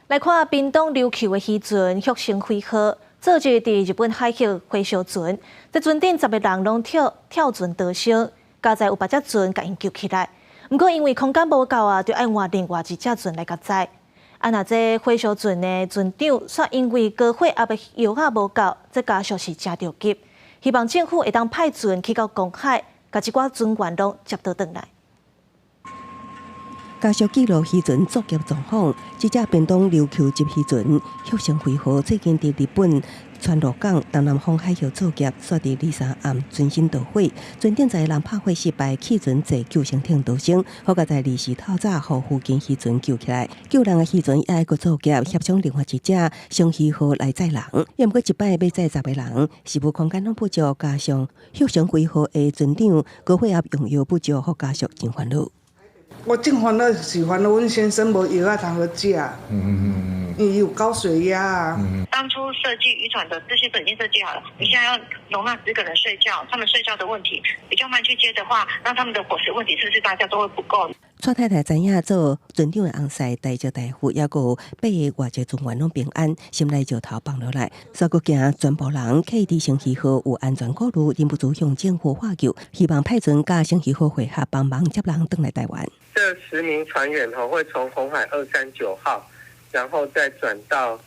来看屏东琉球的渔船复兴辉号，昨日伫日本海峡回收船，这船顶10个人拢跳船逃生，加在有8只船甲因救起来。不过因为空间无够就要换另外1只船来甲载。那这回收船的船长却因为高火压的药无够，这家属是真着急。希望政府会当派船去到公海，甲一寡船员拢接倒转来。家属记录渔船作业状况，这只屏东琉球级渔船复兴辉号最近伫日本川鹿港东南方海峡作业，煞伫23暗船身导火，船顶载人拍火失败，弃船坐救生艇逃生，好在24透早互附近渔船救起来。救人的渔船也个作业协助另外1只双鱼号来载人，也毋过一摆要载10个人，事务空间拢不足，加上复兴辉号的船长高血压用药不足，互家属真烦恼。我正烦恼是烦恼，阮先生无药通好食，伊有高血压啊。当初设计渔船的这些都已经设计好了，你现在要容纳10个人睡觉，他们睡觉的问题比较慢去接的话，那他们的伙食问题是不是大家都会不够？蔡太太知影做船长的翁婿大招大夫，也有8个外籍船员拢平安，心内就头放落来。煞阁惊全部人客伫升鱼号有安全顾虑，忍不住向政府呼救，希望派船甲升鱼号会合帮忙接人回来台湾。这10名船员会从红海239号，然后再转到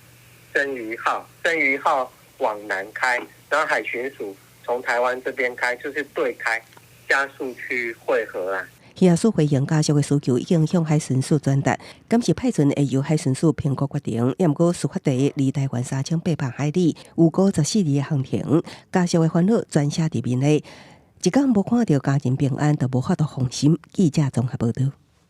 真鱼号，真鱼号往南开，然后海巡署从台湾这边开，就是对开，加速去汇合啦。渔署回应家属的需求，已经向海巡署转达，今次派船会由海巡署评估决定。也毋过事发地离台湾3800海里，有54里的航程，家属的烦恼全写伫面内。一天无看到家人平安，就无法度放心。记者综合报道。